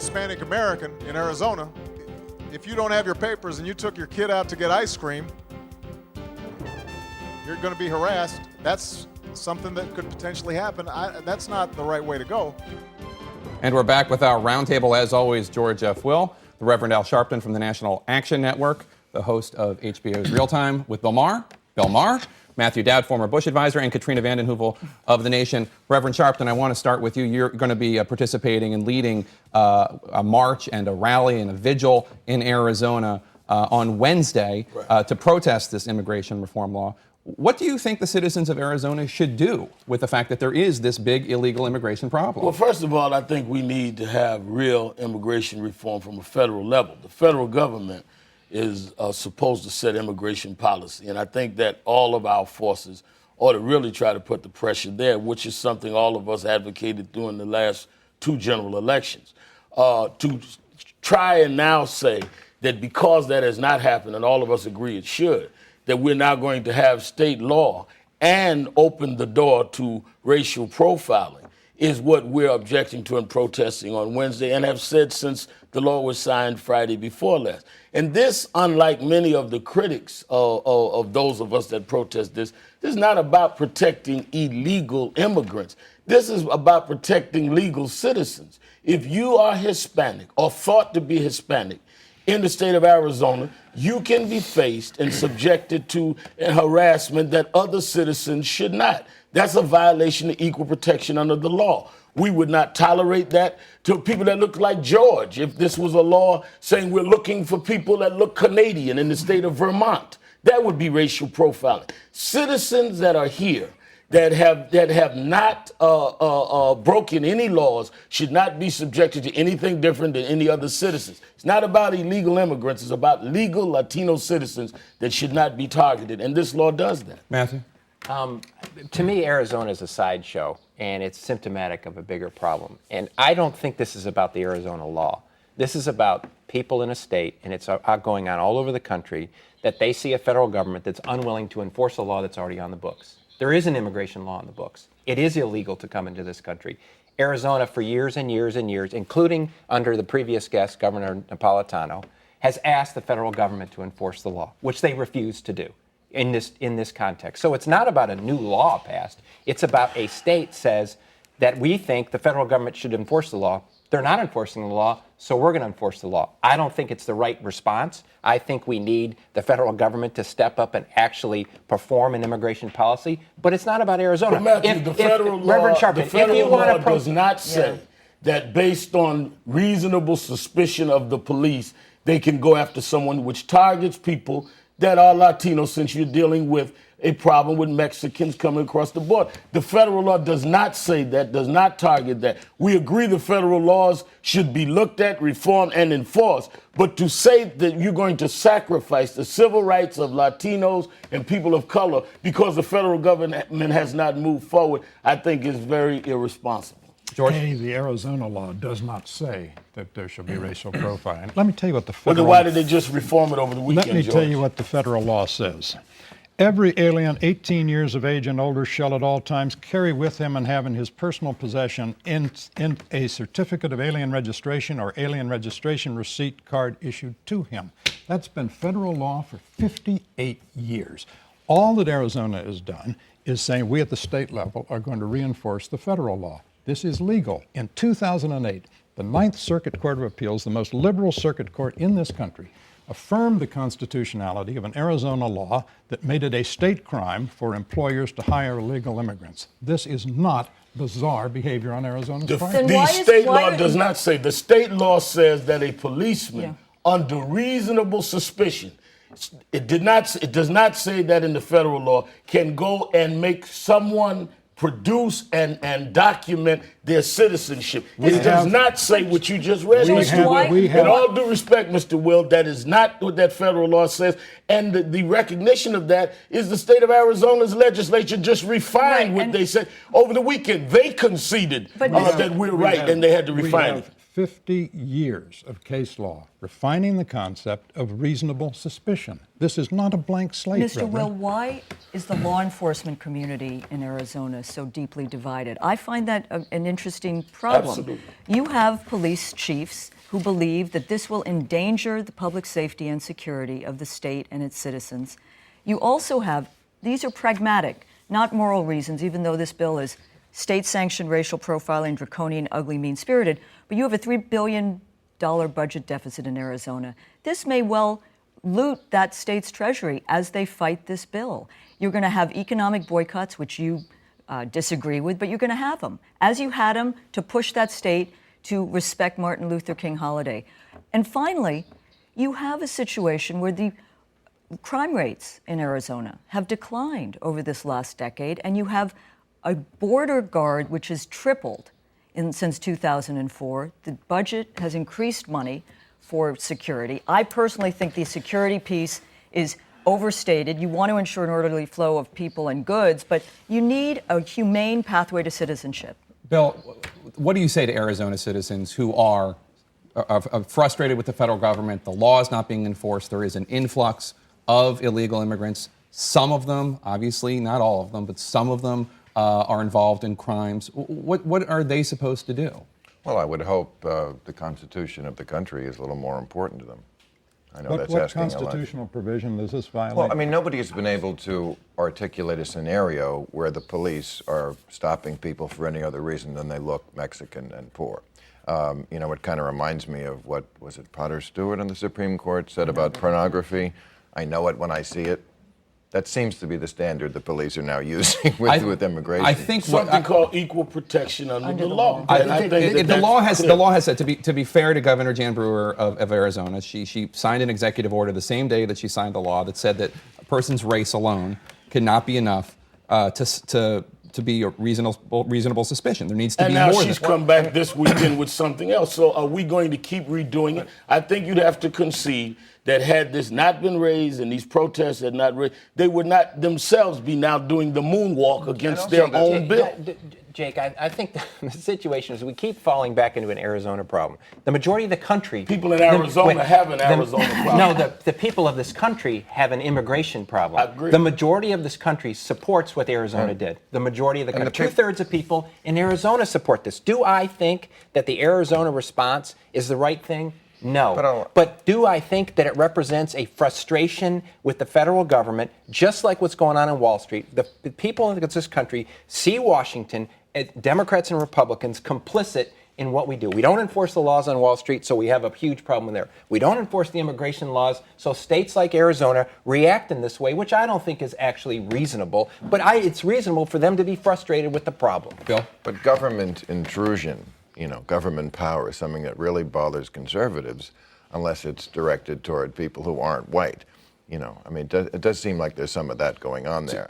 Hispanic American in Arizona, if you don't have your papers and you took your kid out to get ice cream, you're going to be harassed. That's something that could potentially happen. That's not the right way to go. And we're back with our roundtable, as always, George F. Will, the Reverend Al Sharpton from the National Action Network, the host of HBO's Real Time with Bill Maher, Matthew Dowd, former Bush advisor, and Katrina vanden Heuvel of The Nation. Reverend Sharpton, I want to start with you. You're going to be participating and leading a march and a rally and a vigil in Arizona on Wednesday to protest this immigration reform law. What do you think the citizens of Arizona should do with the fact that there is this big illegal immigration problem? Well, first of all, I think we need to have real immigration reform from a federal level. The federal government is supposed to set immigration policy, and I think that all of our forces ought to really try to put the pressure there, which is something all of us advocated during the last 2 general elections. To try and now say that because that has not happened, and all of us agree it should, that we're now going to have state law and open the door to racial profiling is what we're objecting to and protesting on Wednesday, and have said since the law was signed Friday before last. And this, unlike many of the critics of those of us that protest this is not about protecting illegal immigrants. This is about protecting legal citizens. If you are Hispanic or thought to be Hispanic in the state of Arizona, you can be faced and subjected to harassment that other citizens should not. That's a violation of equal protection under the law. We would not tolerate that to people that look like George. If this was a law saying we're looking for people that look Canadian in the state of Vermont, that would be racial profiling. Citizens that are here that have not broken any laws should not be subjected to anything different than any other citizens. It's not about illegal immigrants. It's about legal Latino citizens that should not be targeted, and this law does that. Matthew? To me, Arizona is a sideshow, and it's symptomatic of a bigger problem. And I don't think this is about the Arizona law. This is about people in a state, and it's going on all over the country, that they see a federal government that's unwilling to enforce a law that's already on the books. There is an immigration law on the books. It is illegal to come into this country. Arizona, for years and years and years, including under the previous guest, Governor Napolitano, has asked the federal government to enforce the law, which they refuse to do in this context. So it's not about a new law passed. It's about a state says that we think the federal government should enforce the law. They're not enforcing the law, so we're going to enforce the law. I don't think it's the right response. I think we need the federal government to step up and actually perform an immigration policy. But it's not about Arizona. But Matthew, the federal law does not say that based on reasonable suspicion of the police, they can go after someone, which targets people that are Latino, since you're dealing with a problem with Mexicans coming across the border. The federal law does not say that, does not target that. We agree the federal laws should be looked at, reformed, and enforced. But to say that you're going to sacrifice the civil rights of Latinos and people of color because the federal government has not moved forward, I think is very irresponsible. George? The Arizona law does not say that there should be racial profiling. Let me tell you what the federal... Well, then why did they just reform it over the weekend, Let me George? tell you what the federal law says. Every alien 18 years of age and older shall at all times carry with him and have in his personal possession in a certificate of alien registration or alien registration receipt card issued to him. That's been federal law for 58 years. All that Arizona has done is saying we at the state level are going to reinforce the federal law. This is legal. In 2008, the Ninth Circuit Court of Appeals, the most liberal circuit court in this country, affirmed the constitutionality of an Arizona law that made it a state crime for employers to hire illegal immigrants. This is not bizarre behavior on Arizona's part. The state law does not say. The state law says that a policeman, under reasonable suspicion, it does not say that in the federal law, can go and make someone produce and document their citizenship. It does not say what you just read, Mr. Will. In all due respect, Mr. Will, that is not what that federal law says. And the recognition of that is the state of Arizona's legislature just refined what they said over the weekend. They conceded that we're right, and they had to refine it. 50 years of case law refining the concept of reasonable suspicion. This is not a blank slate, Mr. Reverend. Will, why is the law enforcement community in Arizona so deeply divided? I find that an interesting problem. Absolutely. You have police chiefs who believe that this will endanger the public safety and security of the state and its citizens. You also have, these are pragmatic, not moral reasons, even though this bill is state-sanctioned racial profiling, draconian, ugly, mean-spirited, but you have a $3 billion budget deficit in Arizona. This may well loot that state's treasury as they fight this bill. You're going to have economic boycotts, which you disagree with, but you're going to have them, as you had them to push that state to respect Martin Luther King holiday. And finally, you have a situation where the crime rates in Arizona have declined over this last decade, and you have a border guard which has tripled since 2004. The budget has increased money for security. I personally think the security piece is overstated. You want to ensure an orderly flow of people and goods, but you need a humane pathway to citizenship. Bill, what do you say to Arizona citizens who are frustrated with the federal government? The law is not being enforced. There is an influx of illegal immigrants. Some of them, obviously not all of them, but some of them are involved in crimes. What are they supposed to do? Well, I would hope the Constitution of the country is a little more important to them. I know that's What asking a lot. constitutional provision does this violate? Well, I mean, nobody has been able to articulate a scenario where the police are stopping people for any other reason than they look Mexican and poor. You know, it kind of reminds me of what, was it Potter Stewart on the Supreme Court said about pornography? I know it when I see it. That seems to be the standard the police are now using with immigration. I think Something called equal protection under the law. And I think the law has said, to be fair to Governor Jan Brewer of Arizona, she signed an executive order the same day that she signed the law that said that a person's race alone cannot be enough to be a reasonable suspicion. There needs to be more. And now she's come back this weekend with something else. So are we going to keep redoing it? I think you'd have to concede that had this not been raised and these protests had not raised, they would not themselves be now doing the moonwalk against their own bill. Jake, I think the situation is we keep falling back into an Arizona problem. The majority of the country... People in Arizona have an Arizona problem. No, the people of this country have an immigration problem. I agree. The majority of this country supports what Arizona did. The majority of the country, two-thirds of people in Arizona support this. Do I think that the Arizona response is the right thing? No. But do I think that it represents a frustration with the federal government, just like what's going on in Wall Street? The people in this country see Washington, Democrats and Republicans, complicit in what we do. We don't enforce the laws on Wall Street, so we have a huge problem there. We don't enforce the immigration laws, so states like Arizona react in this way, which I don't think is actually reasonable. But it's reasonable for them to be frustrated with the problem. Bill? But government intrusion, you know, government power is something that really bothers conservatives unless it's directed toward people who aren't white. You know, I mean, it does seem like there's some of that going on there.